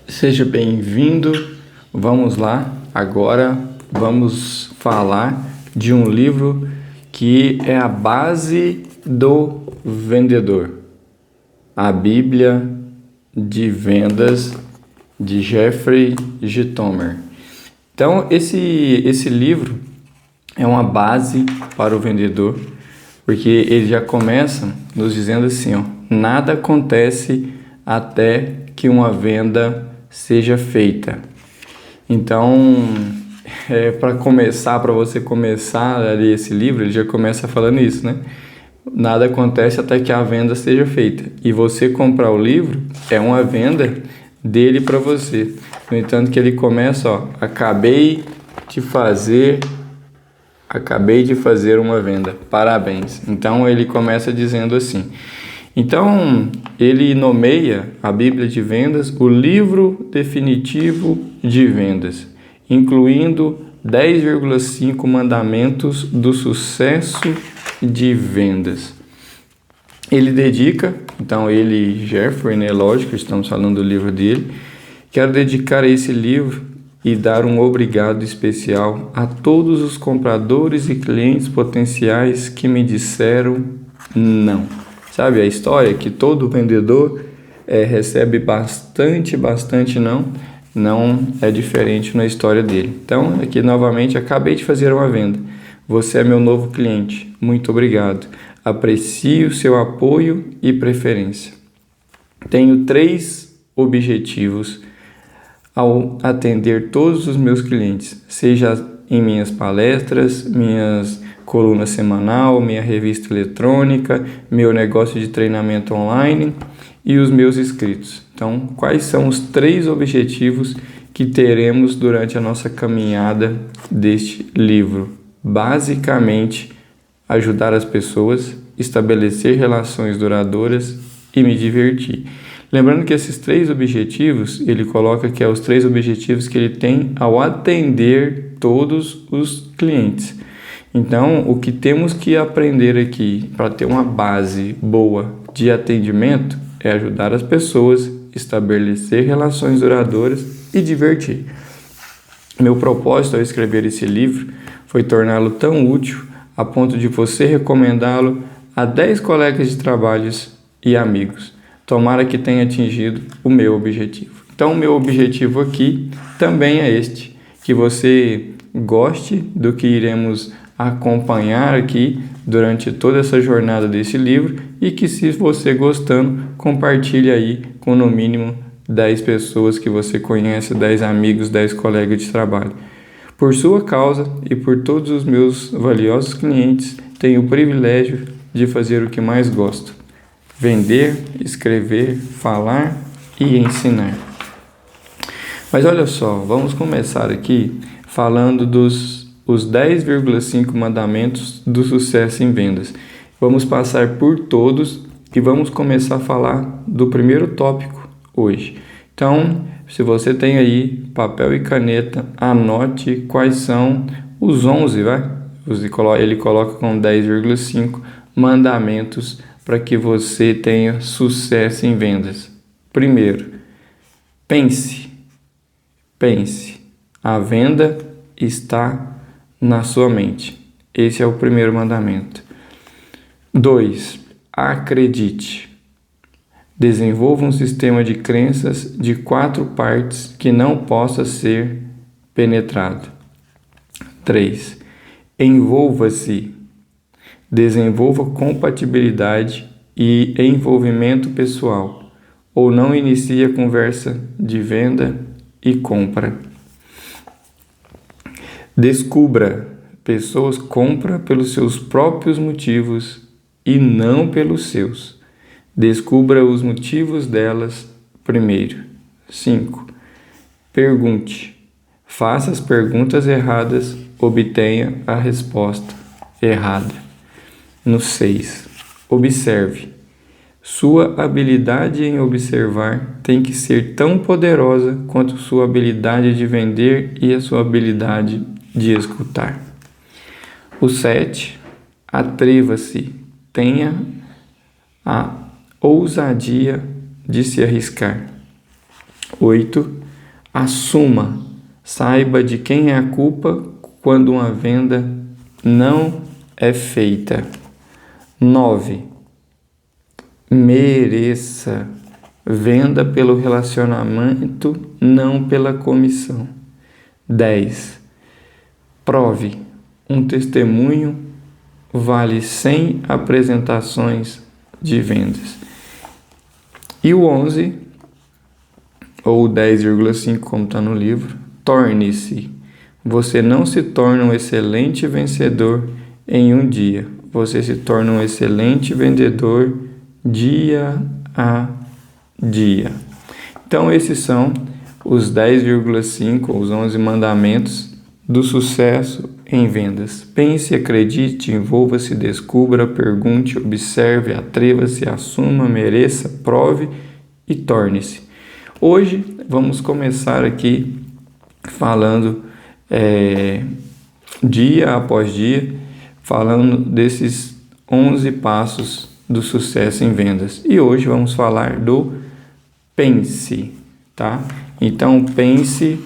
Seja bem-vindo. Vamos lá. Agora vamos falar de um livro que é a base do vendedor. A Bíblia de Vendas de Jeffrey Gitomer. Então, esse livro é uma base para o vendedor, porque ele já começa nos dizendo assim, nada acontece até que uma venda seja feita. Então, para você começar a ler esse livro, ele já começa falando isso, né? Nada acontece até que a venda seja feita. E você comprar o livro é uma venda dele para você. No entanto, que ele começa, acabei de fazer uma venda. Parabéns. Então, ele começa dizendo assim. Então, ele nomeia a Bíblia de Vendas o livro definitivo de vendas, incluindo 10,5 mandamentos do sucesso de vendas. Ele dedica, então Jeffrey, né, lógico, estamos falando do livro dele, quero dedicar esse livro e dar um obrigado especial a todos os compradores e clientes potenciais que me disseram não. Sabe a história que todo vendedor recebe bastante não é diferente na história dele. Então, aqui novamente, acabei de fazer uma venda. Você é meu novo cliente. Muito obrigado. Aprecio seu apoio e preferência. Tenho 3 objetivos ao atender todos os meus clientes, seja em minhas palestras, minhas coluna semanal, minha revista eletrônica, meu negócio de treinamento online e os meus inscritos. Então, quais são os 3 objetivos que teremos durante a nossa caminhada deste livro? Basicamente, ajudar as pessoas, estabelecer relações duradouras e me divertir. Lembrando que esses 3 objetivos, ele coloca que é os 3 objetivos que ele tem ao atender todos os clientes. Então, o que temos que aprender aqui para ter uma base boa de atendimento é ajudar as pessoas, estabelecer relações duradouras e divertir. Meu propósito ao escrever esse livro foi torná-lo tão útil a ponto de você recomendá-lo a 10 colegas de trabalho e amigos. Tomara que tenha atingido o meu objetivo. Então, o meu objetivo aqui também é este, que você goste do que iremos acompanhar aqui durante toda essa jornada desse livro e que, se você gostando, compartilhe aí com no mínimo 10 pessoas que você conhece, 10 amigos, 10 colegas de trabalho. Por sua causa e por todos os meus valiosos clientes, tenho o privilégio de fazer o que mais gosto: vender, escrever, falar e ensinar. Mas olha só, vamos começar aqui falando dos 10,5 mandamentos do sucesso em vendas. Vamos passar por todos e vamos começar a falar do primeiro tópico hoje. Então, se você tem aí papel e caneta, anote quais são os 11, ele coloca com 10,5 mandamentos para que você tenha sucesso em vendas. Primeiro, pense. A venda está na sua mente. Esse é o primeiro mandamento. 2. Acredite. Desenvolva um sistema de crenças de 4 partes que não possa ser penetrado. 3. Envolva-se. Desenvolva compatibilidade e envolvimento pessoal, ou não inicie a conversa de venda e compra. Descubra. Pessoas compram pelos seus próprios motivos e não pelos seus. Descubra os motivos delas primeiro. 5. Pergunte. Faça as perguntas erradas, obtenha a resposta errada. No 6. Observe. Sua habilidade em observar tem que ser tão poderosa quanto sua habilidade de vender e a sua habilidade de escutar. O 7. Atreva-se. Tenha a ousadia de se arriscar. 8. Assuma, saiba de quem é a culpa quando uma venda não é feita. 9. Mereça, venda pelo relacionamento, não pela comissão. 10. Prove, um testemunho vale 100 apresentações de vendas. E o 11, ou 10,5, como está no livro, torne-se. Você não se torna um excelente vencedor em um dia. Você se torna um excelente vendedor dia a dia. Então, esses são os 10,5, os 11 mandamentos do sucesso em vendas. Pense, acredite, envolva-se, descubra, pergunte, observe, atreva-se, assuma, mereça, prove e torne-se. Hoje vamos começar aqui falando dia após dia, falando desses 11 passos do sucesso em vendas. E hoje vamos falar do pense, tá? Então, pense,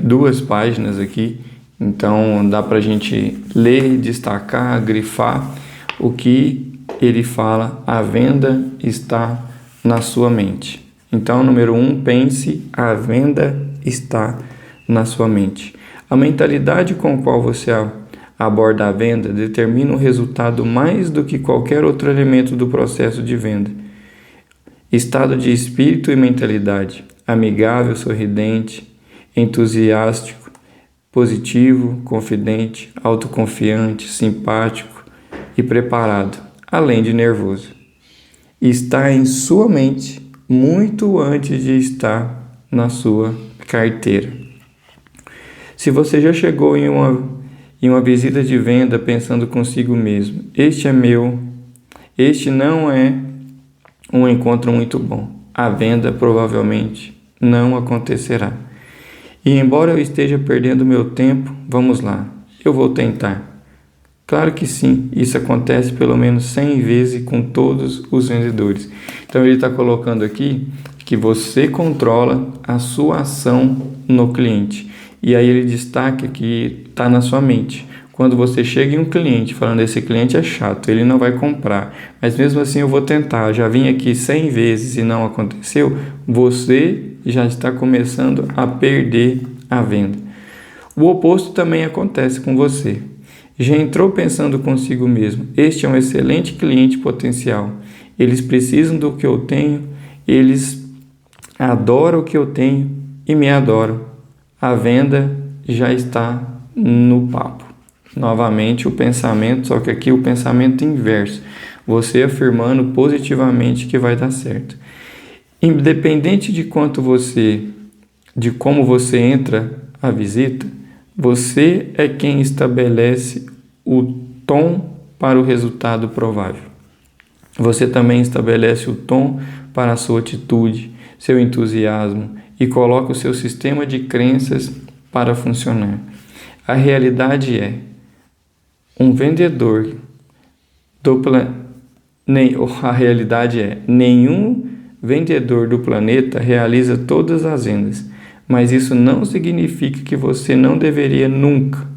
2 páginas aqui, então dá para a gente ler, destacar, grifar o que ele fala. A venda está na sua mente. Então, número 1, pense, a venda está na sua mente. A mentalidade com a qual você aborda a venda determina o resultado mais do que qualquer outro elemento do processo de venda. Estado de espírito e mentalidade: amigável, sorridente, entusiástico, positivo, confidente, autoconfiante, simpático e preparado, além de nervoso. Está em sua mente muito antes de estar na sua carteira. Se você já chegou em uma visita de venda pensando consigo mesmo: este é meu, este não é um encontro muito bom, a venda provavelmente não acontecerá. E embora eu esteja perdendo meu tempo, vamos lá, eu vou tentar. Claro que sim, isso acontece pelo menos 100 vezes com todos os vendedores. Então ele está colocando aqui que você controla a sua ação no cliente. E aí ele destaca que está na sua mente. Quando você chega em um cliente falando: esse cliente é chato, ele não vai comprar, mas mesmo assim eu vou tentar, já vim aqui 100 vezes e não aconteceu, você já está começando a perder a venda. O oposto também acontece com você. Já entrou pensando consigo mesmo: este é um excelente cliente potencial, eles precisam do que eu tenho, eles adoram o que eu tenho e me adoram. A venda já está no papo. Novamente o pensamento, só que aqui o pensamento inverso. Você afirmando positivamente que vai dar certo. Independente de como você entra a visita, você é quem estabelece o tom para o resultado provável. Você também estabelece o tom para a sua atitude, seu entusiasmo e coloca o seu sistema de crenças para funcionar. A realidade é: nenhum vendedor do planeta realiza todas as vendas, mas isso não significa que você não deveria nunca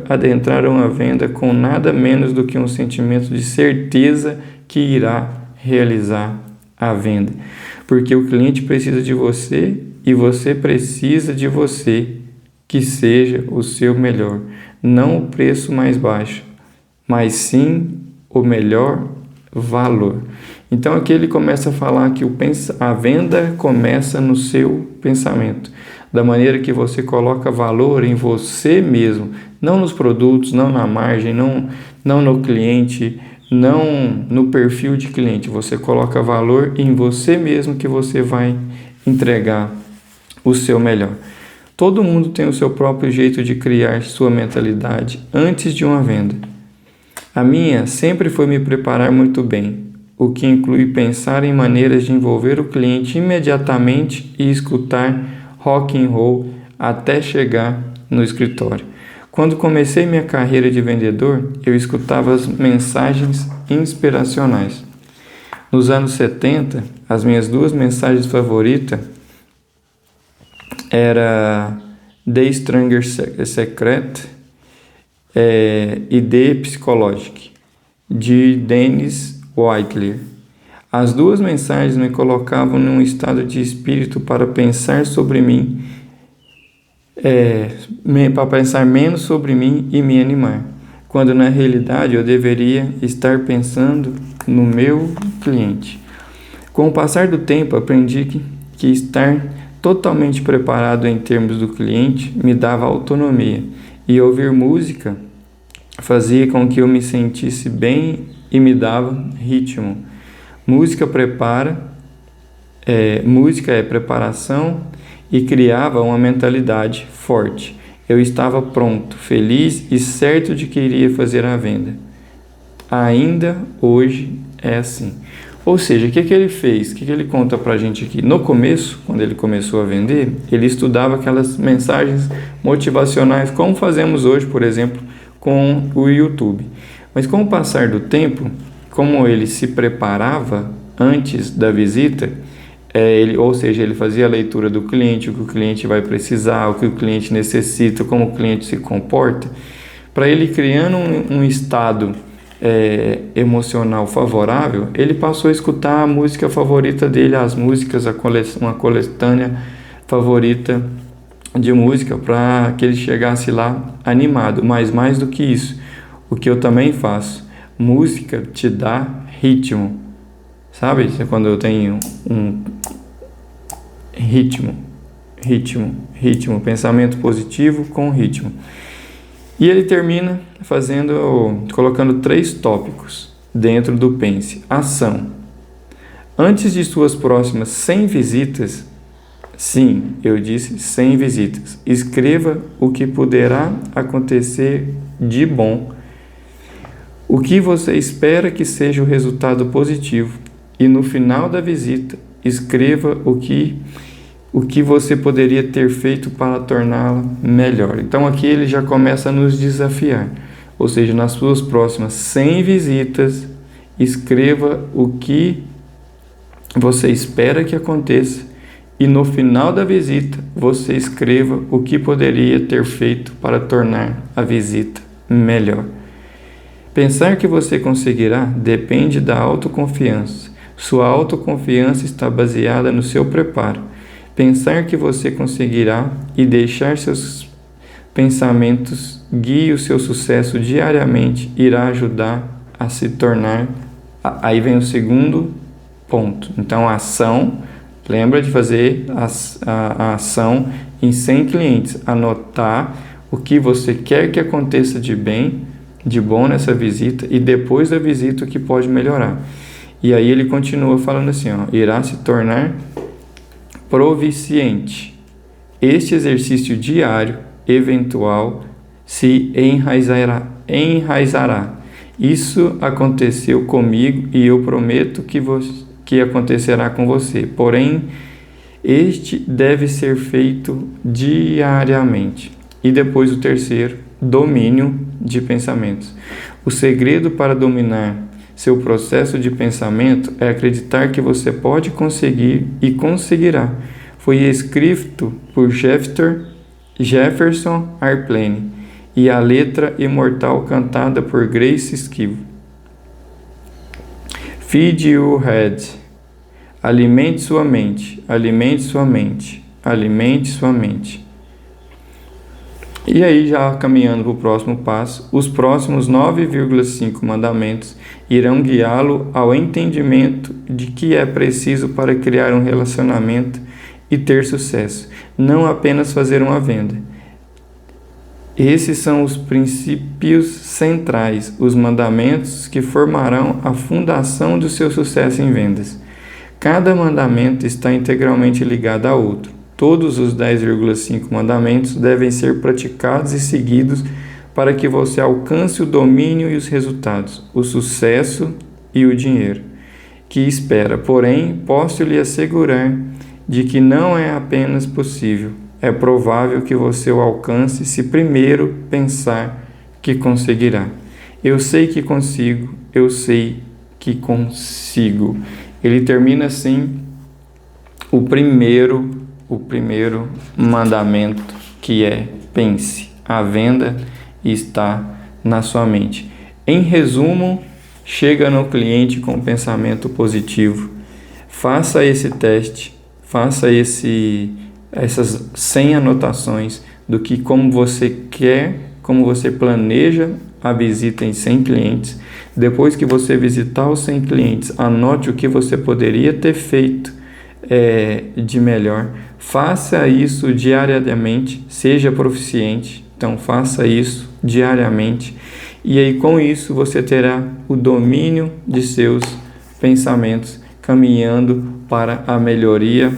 adentrar uma venda com nada menos do que um sentimento de certeza que irá realizar a venda. Porque o cliente precisa de você e você precisa de você, que seja o seu melhor. Não o preço mais baixo, mas sim o melhor valor. Então aqui ele começa a falar que a venda começa no seu pensamento, da maneira que você coloca valor em você mesmo, não nos produtos, não na margem, não no cliente, não no perfil de cliente. Você coloca valor em você mesmo, que você vai entregar o seu melhor. Todo mundo tem o seu próprio jeito de criar sua mentalidade antes de uma venda. A minha sempre foi me preparar muito bem, o que inclui pensar em maneiras de envolver o cliente imediatamente e escutar rock and roll até chegar no escritório. Quando comecei minha carreira de vendedor, eu escutava as mensagens inspiracionais. Nos anos 70, as minhas duas mensagens favoritas era The Stranger Secret e The Psychologic, de Dennis Whitler. As duas mensagens me colocavam num estado de espírito para pensar sobre mim, para pensar menos sobre mim e me animar, quando na realidade eu deveria estar pensando no meu cliente. Com o passar do tempo, aprendi que estar totalmente preparado em termos do cliente me dava autonomia, e ouvir música fazia com que eu me sentisse bem e me dava ritmo. Música é preparação e criava uma mentalidade forte. Eu estava pronto, feliz e certo de que iria fazer a venda. Ainda hoje é assim. Ou seja, o que ele fez? O que ele conta pra gente aqui? No começo, quando ele começou a vender, ele estudava aquelas mensagens motivacionais, como fazemos hoje, por exemplo, com o YouTube. Mas com o passar do tempo, como ele se preparava antes da visita, ou seja, ele fazia a leitura do cliente, o que o cliente vai precisar, o que o cliente necessita, como o cliente se comporta, para ele criando um estado emocional favorável, ele passou a escutar a música favorita dele, as músicas, uma coletânea favorita de música, para que ele chegasse lá animado. Mas mais do que isso, o que eu também faço, música te dá ritmo, sabe? Quando eu tenho um ritmo, pensamento positivo com ritmo. E ele termina colocando 3 tópicos dentro do Pense. Ação. Antes de suas próximas 100 visitas, sim, eu disse 100 visitas, escreva o que poderá acontecer de bom, o que você espera que seja o resultado positivo, e no final da visita, escreva o que você poderia ter feito para torná-la melhor. Então aqui ele já começa a nos desafiar. Ou seja, nas suas próximas 100 visitas, escreva o que você espera que aconteça, e no final da visita, você escreva o que poderia ter feito para tornar a visita melhor. Pensar que você conseguirá depende da autoconfiança. Sua autoconfiança está baseada no seu preparo. Pensar que você conseguirá e deixar seus pensamentos guie o seu sucesso diariamente irá ajudar a se tornar. Aí vem o segundo ponto. Então, a ação, lembra de fazer a ação em 100 clientes, anotar o que você quer que aconteça de bom nessa visita, e depois da visita o que pode melhorar. E aí ele continua falando assim, irá se tornar proficiente. Este exercício diário, eventual, se enraizará. Isso aconteceu comigo e eu prometo que acontecerá com você. Porém, este deve ser feito diariamente. E depois o terceiro, domínio de pensamentos. O segredo para dominar seu processo de pensamento é acreditar que você pode conseguir e conseguirá. Foi escrito por Jefferson Airplane e a letra imortal cantada por Grace Skill. Feed your head. Alimente sua mente, alimente sua mente, alimente sua mente. E aí, já caminhando para o próximo passo, os próximos 9,5 mandamentos irão guiá-lo ao entendimento de que é preciso para criar um relacionamento e ter sucesso, não apenas fazer uma venda. Esses são os princípios centrais, os mandamentos que formarão a fundação do seu sucesso em vendas. Cada mandamento está integralmente ligado a outro. Todos os 10,5 mandamentos devem ser praticados e seguidos para que você alcance o domínio e os resultados, o sucesso e o dinheiro que espera. Porém, posso lhe assegurar de que não é apenas possível, é provável que você o alcance se primeiro pensar que conseguirá. Eu sei que consigo, eu sei que consigo. Ele termina assim o primeiro mandamento, que é: pense, a venda está na sua mente. Em resumo, chega no cliente com pensamento positivo. Faça esse teste, faça essas 100 anotações do que como você quer, como você planeja a visita em 100 clientes. Depois que você visitar os 100 clientes, anote o que você poderia ter feito de melhor. Faça isso diariamente, seja proficiente. Então faça isso diariamente. E aí com isso você terá o domínio de seus pensamentos, caminhando para a melhoria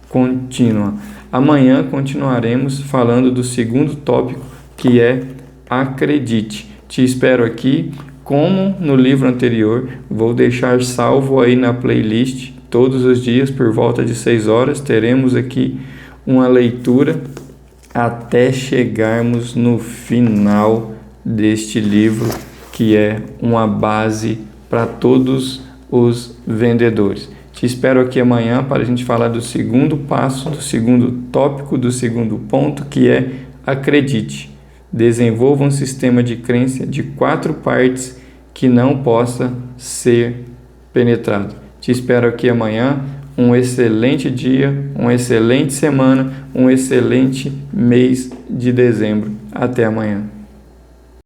contínua. Amanhã continuaremos falando do segundo tópico, que é acredite. Te espero aqui. Como no livro anterior, vou deixar salvo aí na playlist. Todos os dias, por volta de 6 horas, teremos aqui uma leitura até chegarmos no final deste livro, que é uma base para todos os vendedores. Te espero aqui amanhã para a gente falar do segundo passo, do segundo tópico, do segundo ponto, que é acredite. Desenvolva um sistema de crença de 4 partes que não possa ser penetrado. Te espero aqui amanhã. Um excelente dia, uma excelente semana, um excelente mês de dezembro. Até amanhã.